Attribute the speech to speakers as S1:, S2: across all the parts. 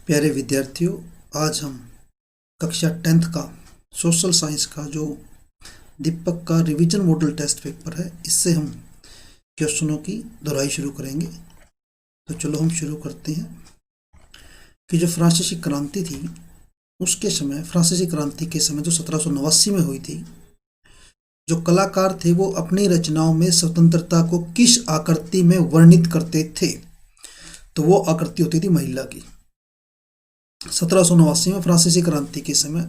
S1: प्यारे विद्यार्थियों, आज हम कक्षा 10th का सोशल साइंस का जो दीपक का रिवीजन मॉडल टेस्ट पेपर है, इससे हम क्वेश्चनों की दोहराई शुरू करेंगे। तो चलो हम शुरू करते हैं कि जो फ्रांसीसी क्रांति थी उसके समय, फ्रांसीसी क्रांति के समय जो 1789 में हुई थी, जो कलाकार थे वो अपनी रचनाओं में स्वतंत्रता को किस आकृति में वर्णित करते थे? तो वो आकृति होती थी महिला की। 1789 में फ्रांसीसी क्रांति के समय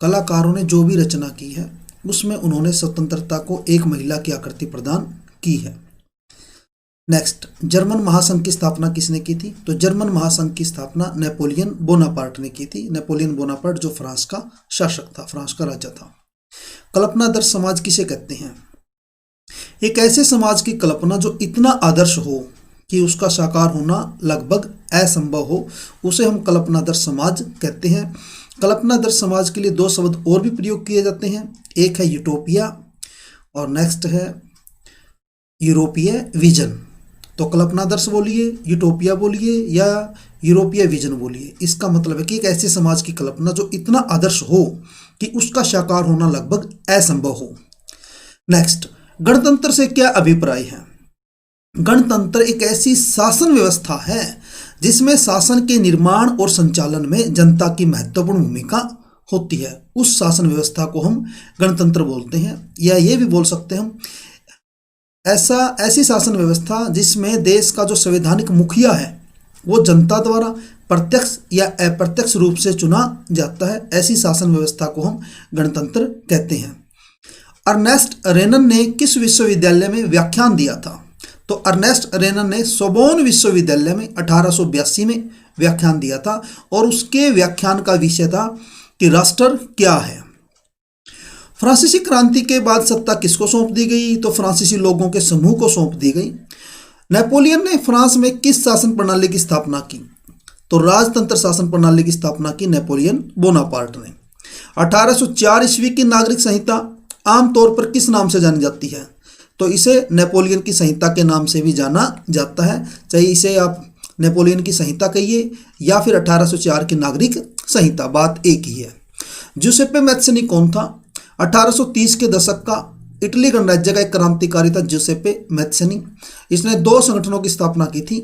S1: कलाकारों ने जो भी रचना की है उसमें उन्होंने स्वतंत्रता को एक महिला की आकृति प्रदान की है। नेक्स्ट, जर्मन महासंघ की स्थापना किसने की थी? तो जर्मन महासंघ की स्थापना नेपोलियन बोनापार्ट ने की थी। नेपोलियन बोनापार्ट जो फ्रांस का शासक था, फ्रांस का राजा था। कल्पनादर्श समाज किसे कहते हैं? एक ऐसे समाज की कल्पना जो इतना आदर्श हो कि उसका साकार होना लगभग असंभव हो, उसे हम कल्पनादर्श समाज कहते हैं। कल्पनादर्श समाज के लिए दो शब्द और भी प्रयोग किए जाते हैं, एक है यूटोपिया और नेक्स्ट है यूरोपीय विजन। तो कल्पनादर्श बोलिए, यूटोपिया बोलिए या यूरोपीय विजन बोलिए, इसका मतलब है कि एक ऐसे समाज की कल्पना जो इतना आदर्श हो कि उसका साकार होना लगभग असंभव हो। नेक्स्ट, गणतंत्र से क्या अभिप्राय है? गणतंत्र एक ऐसी शासन व्यवस्था है जिसमें शासन के निर्माण और संचालन में जनता की महत्वपूर्ण भूमिका होती है। उस शासन व्यवस्था को हम गणतंत्र बोलते हैं, या ये भी बोल सकते हैं हम ऐसी शासन व्यवस्था जिसमें देश का जो संवैधानिक मुखिया है वो जनता द्वारा प्रत्यक्ष या अप्रत्यक्ष रूप से चुना जाता है। ऐसी शासन व्यवस्था को हम गणतंत्र कहते हैं। अर्नेस्ट रेनन ने किस विश्वविद्यालय में व्याख्यान दिया था? तो अर्नेस्ट रेनन ने सोबोन विश्वविद्यालय में 1882 में व्याख्यान दिया था और उसके व्याख्यान का विषय था कि राष्ट्र क्या है। फ्रांसीसी क्रांति के बाद सत्ता किसको सौंप दी गई? तो फ्रांसीसी लोगों के समूह को सौंप दी गई। नेपोलियन ने फ्रांस में किस शासन प्रणाली की स्थापना की? तो राजतंत्र शासन प्रणाली की स्थापना की नेपोलियन बोनापार्ट ने। 1804 ईस्वी की नागरिक संहिता आमतौर पर किस नाम से जानी जाती है? तो इसे नेपोलियन की संहिता के नाम से भी जाना जाता है, चाहे इसे आप नेपोलियन की संहिता कहिए या फिर 1804 की नागरिक संहिता, बात एक ही है। जुसेप्पे मैत्सनी कौन था? 1830 के दशक का इटली गणराज्य का एक क्रांतिकारी था जुसेप्पे मैत्सनी। इसने दो संगठनों की स्थापना की थी,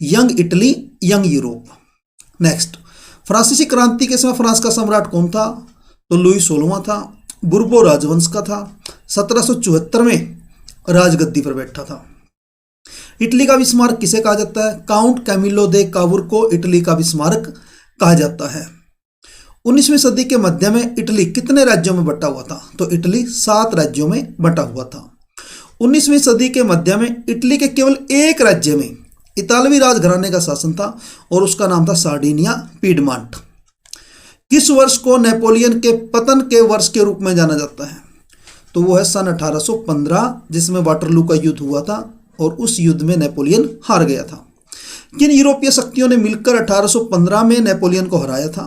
S1: young Italy, young Europe. Next, फ्रांसीसी क्रांति के समय फ्रांस का सम्राट कौन था? तो लुई 16वां था, बुर्बो राजवंश का था। 1774 में राजगद्दी पर बैठा था। इटली का विस्मारक किसे कहा जाता है? काउंट कैमिलो दे कावुर को इटली का विस्मारक कहा जाता है। 19वीं सदी के मध्य में इटली कितने राज्यों में बटा हुआ था? तो इटली 7 राज्यों में बटा हुआ था। 19वीं सदी के मध्य में इटली के केवल एक राज्य में इतालवी राजघराने का शासन था और उसका नाम था सार्डिनिया पीडमांट। किस वर्ष को नेपोलियन के पतन के वर्ष के रूप में जाना जाता है? तो वो है सन 1815, जिसमें वाटरलू का युद्ध हुआ था और उस युद्ध में नेपोलियन हार गया था। किन यूरोपीय शक्तियों ने मिलकर 1815 में नेपोलियन को हराया था?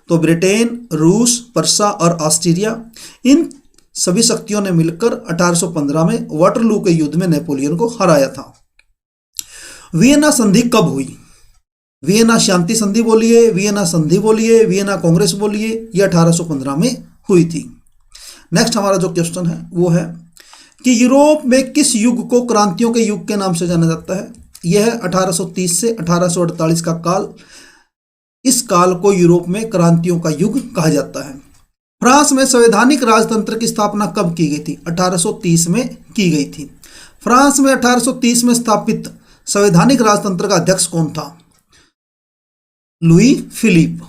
S1: तो ब्रिटेन, रूस, पर्सा और ऑस्ट्रिया, इन सभी शक्तियों ने मिलकर 1815 में वाटरलू के युद्ध में नेपोलियन को हराया था। वियना संधि कब हुई? वियना शांति संधि बोलिए, वियना संधि बोलिए, वियना कांग्रेस बोलिए, यह 1815 में हुई थी। नेक्स्ट हमारा जो क्वेश्चन है वो है कि यूरोप में किस युग को क्रांतियों के युग के नाम से जाना जाता है? यह है 1830 से 1848 का काल। इस काल को यूरोप में क्रांतियों का युग कहा जाता है। फ्रांस में संवैधानिक राजतंत्र की स्थापना कब की गई थी? 1830 में की गई थी। फ्रांस में 1830 में स्थापित संवैधानिक राजतंत्र का अध्यक्ष कौन था? लुई फिलिप,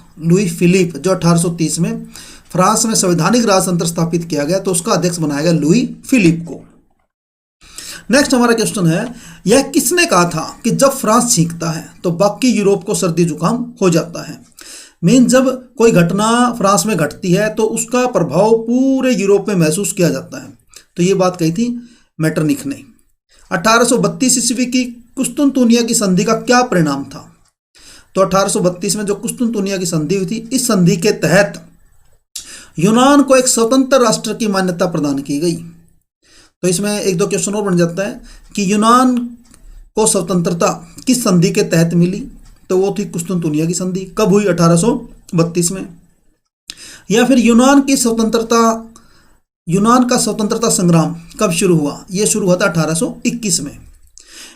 S1: जो 1830 में फ्रांस में संवैधानिक राजतंत्र स्थापित किया गया तो उसका अध्यक्ष बनाया गया लुई फिलिप को। नेक्स्ट हमारा क्वेश्चन है, यह किसने कहा था कि जब फ्रांस छींकता है तो बाकी यूरोप को सर्दी जुकाम हो जाता है? जब कोई घटना फ्रांस में घटती है तो उसका प्रभाव पूरे यूरोप में महसूस किया जाता है। तो ये बात कही थी मेटरनिख ने। 1832 ईस्वी की कुस्तुनतुनिया की संधि का क्या परिणाम था? तो 1832 में जो कुस्तुनतुनिया की संधि हुई थी, इस संधि के तहत यूनान को एक स्वतंत्र राष्ट्र की मान्यता प्रदान की गई। तो इसमें एक दो क्वेश्चन और बन जाता है कि यूनान को स्वतंत्रता किस संधि के तहत मिली? तो वो थी कुस्तुनतुनिया की संधि। कब हुई? 1832 में। या फिर यूनान का स्वतंत्रता संग्राम कब शुरू हुआ? ये शुरू हुआ था 1821 में।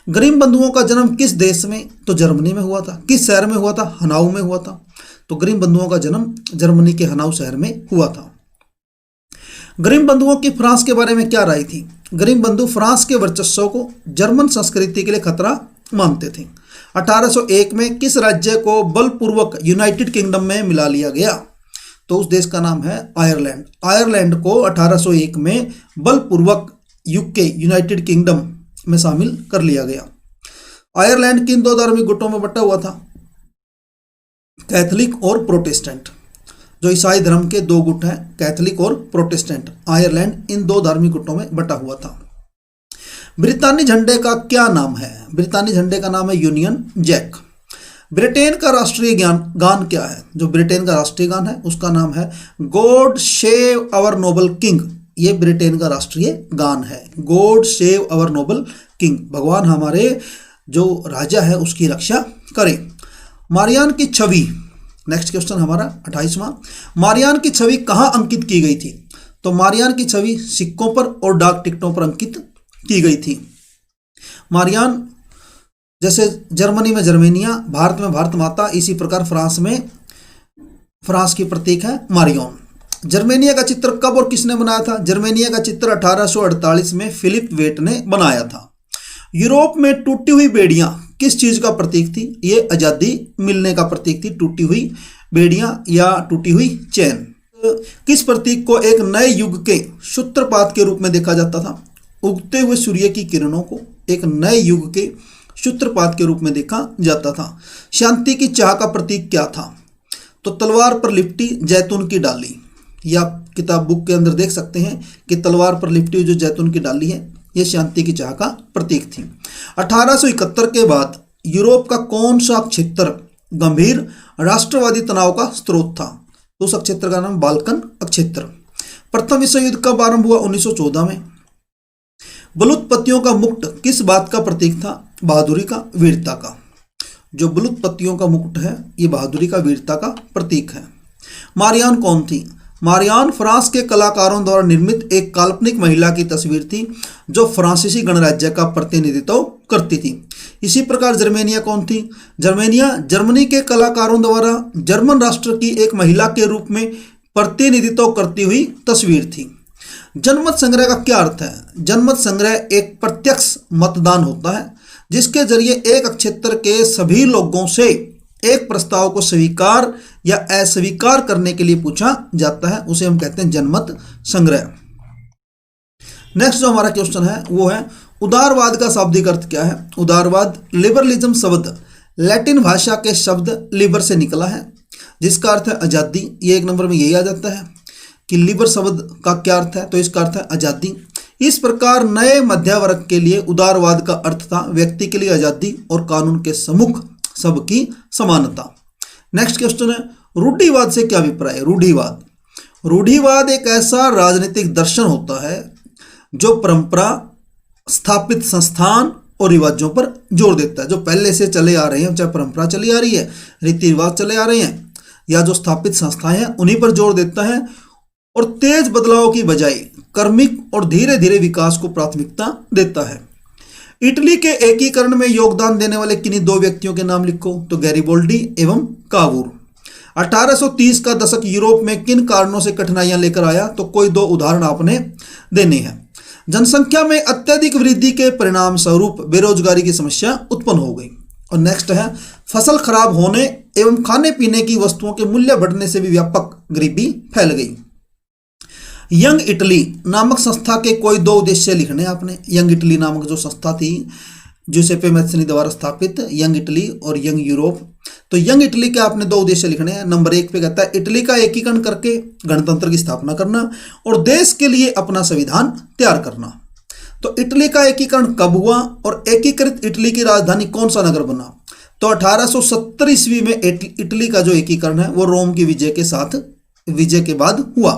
S1: ग्रिम बंधुओं का जन्म किस देश में? तो जर्मनी में हुआ था। किस शहर में हुआ था? हनाऊ में हुआ था। तो ग्रिम बंधुओं का जन्म जर्मनी के हनाऊ शहर में हुआ था। ग्रिम बंधुओं की फ्रांस के बारे में क्या राय थी? ग्रिम बंधु फ्रांस के वर्चस्व को जर्मन संस्कृति के लिए खतरा मानते थे। 1801 में किस राज्य को बलपूर्वक यूनाइटेड किंगडम में मिला लिया गया? तो उस देश का नाम है आयरलैंड। आयरलैंड को 1801 में बलपूर्वक यूके यूनाइटेड किंगडम में शामिल कर लिया गया। आयरलैंड किन दो धार्मिक गुटों में बटा हुआ था? कैथोलिक और प्रोटेस्टेंट। जो ईसाई धर्म के दो गुट हैं, कैथोलिक और प्रोटेस्टेंट, आयरलैंड इन दो धार्मिक गुटों में बटा हुआ था। ब्रितानी झंडे का क्या नाम है? ब्रितानी झंडे का नाम है यूनियन जैक। ब्रिटेन का राष्ट्रीय गान क्या है? जो ब्रिटेन का राष्ट्रीय गान है उसका नाम है God save our noble king. ये ब्रिटेन का राष्ट्रीय गान है, God save our noble king. भगवान हमारे जो राजा है उसकी रक्षा करें। मारियान की छवि, नेक्स्ट क्वेश्चन हमारा 28वां। मारियान की छवि कहाँ अंकित की गई थी? तो मारियान की छवि सिक्कों पर और डाक टिकटों पर अंकित की गई थी। मारियान, जैसे जर्मनी में जर्मेनिया, भारत में भारत माता, इसी प्रकार फ्रांस में फ्रांस की प्रतीक है मारियोन। जर्मेनिया का चित्र कब और किसने बनाया था? जर्मेनिया का चित्र 1848 में फिलिप वेट ने बनाया था। यूरोप में टूटी हुई बेड़ियां किस चीज का प्रतीक थी? ये आजादी मिलने का प्रतीक थी, टूटी हुई बेड़ियां या टूटी हुई चैन। किस प्रतीक को एक नए युग के सूत्रपात के रूप में देखा जाता था? उगते हुए सूर्य की किरणों को एक नए युग के सूत्रपात के रूप में देखा जाता था। शांति की चाह का प्रतीक क्या था? तो तलवार पर लिपटी जैतून की डाली, या किताब बुक के अंदर देख सकते हैं कि तलवार पर लिपटी हुई जो जैतून की डाली है ये शांति की चाह का प्रतीक थी। 1871 के बाद यूरोप का कौन सा क्षेत्र गंभीर राष्ट्रवादी तनाव का स्रोत था? उस क्षेत्र का नाम बाल्कन क्षेत्र। प्रथम विश्व युद्ध कब आरंभ हुआ? 1914 में। बलूतपतियों का मुकुट किस बात का प्रतीक था? बहादुरी का, वीरता का। जो बलूतपतियों का मुकुट है ये बहादुरी का, वीरता का प्रतीक है। मारियान कौन थी? मारियान फ्रांस के कलाकारों द्वारा निर्मित एक काल्पनिक महिला की तस्वीर थी जो फ्रांसीसी गणराज्य का प्रतिनिधित्व करती थी। इसी प्रकार जर्मेनिया कौन थी? जर्मेनिया जर्मनी के कलाकारों द्वारा जर्मन राष्ट्र की एक महिला के रूप में प्रतिनिधित्व करती हुई तस्वीर थी। जनमत संग्रह का क्या अर्थ है? जनमत संग्रह एक प्रत्यक्ष मतदान होता है जिसके जरिए एक क्षेत्र के सभी लोगों से एक प्रस्ताव को स्वीकार या अस्वीकार करने के लिए पूछा जाता है, उसे हम कहते हैं जनमत संग्रह। नेक्स्ट जो हमारा क्वेश्चन है वो है उदारवाद का शाब्दिक अर्थ क्या है? उदारवाद, लिबरलिज्म शब्द लैटिन भाषा के शब्द लिबर से निकला है जिसका अर्थ है आज़ादी। ये एक नंबर में यही आ जाता है कि लिबर शब्द का क्या अर्थ है, तो इसका अर्थ है आज़ादी। इस प्रकार नए मध्य वर्ग के लिए उदारवाद का अर्थ था व्यक्ति के लिए आज़ादी और कानून के सम्मुख सबकी समानता। नेक्स्ट क्वेश्चन है रूढ़िवाद से क्या अभिप्राय है? रूढ़िवाद, रूढ़िवाद एक ऐसा राजनीतिक दर्शन होता है जो परंपरा, स्थापित संस्थान और रिवाजों पर जोर देता है। जो पहले से चले आ रहे हैं, चाहे परंपरा चली आ रही है, रीति रिवाज चले आ रहे हैं, या जो स्थापित संस्थाएं हैं उन्हीं पर जोर देता है और तेज बदलाव की बजाय क्रमिक और धीरे धीरे विकास को प्राथमिकता देता है। इटली के एकीकरण में योगदान देने वाले किन्हीं दो व्यक्तियों के नाम लिखो? तो गैरिबोल्डी एवं कावूर। 1830 का दशक यूरोप में किन कारणों से कठिनाइयां लेकर आया? तो कोई दो उदाहरण आपने देने हैं। जनसंख्या में अत्यधिक वृद्धि के परिणाम स्वरूप बेरोजगारी की समस्या उत्पन्न हो गई। और नेक्स्ट है फसल खराब होने एवं खाने पीने की वस्तुओं के मूल्य बढ़ने से भी व्यापक गरीबी फैल गई। यंग इटली नामक संस्था के कोई दो उद्देश्य लिखने आपने। यंग इटली नामक जो संस्था थी जूसेप्पे मैत्सनी द्वारा स्थापित, यंग इटली और यंग यूरोप। तो यंग इटली के आपने दो उद्देश्य लिखने हैं। नंबर 1 पे कहता है इटली का एकीकरण करके गणतंत्र की स्थापना करना और देश के लिए अपना संविधान तैयार करना। तो इटली का एकीकरण कब हुआ और एकीकृत इटली की राजधानी कौन सा नगर बना? तो 1870 ईस्वी में इटली का जो एकीकरण है वो रोम की विजय के बाद हुआ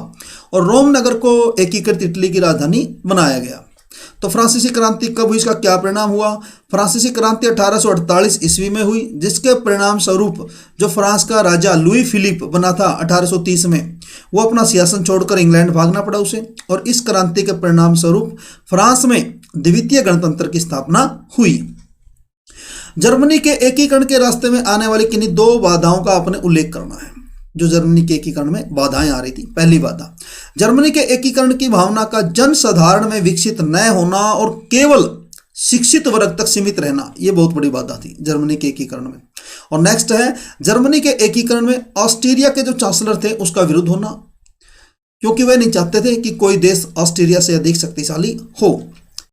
S1: और रोम नगर को एकीकृत इटली की राजधानी बनाया गया। तो फ्रांसीसी क्रांति कब हुई, इसका क्या परिणाम हुआ? फ्रांसीसी क्रांति 1848 ईस्वी में हुई, जिसके परिणाम स्वरूप जो फ्रांस का राजा लुई फिलिप बना था 1830 में, वो अपना सिंहासन छोड़कर इंग्लैंड भागना पड़ा उसे। और इस क्रांति के परिणाम स्वरूप फ्रांस में द्वितीय गणतंत्र की स्थापना हुई। जर्मनी के एकीकरण के रास्ते में आने वाली किन्हीं दो बाधाओं का आपने उल्लेख करना है, जो जर्मनी के एकीकरण में बाधाएं आ रही थी। पहली बाधा, जर्मनी के एकीकरण की भावना का जन साधारण में विकसित न होना और केवल शिक्षित वर्ग तक सीमित रहना, ये बहुत बड़ी बाधा थी जर्मनी के एकीकरण में। और नेक्स्ट है, जर्मनी के एकीकरण में ऑस्ट्रिया के जो चांसलर थे उसका विरोध होना, क्योंकि वे नहीं चाहते थे कि कोई देश ऑस्ट्रिया से अधिक शक्तिशाली हो।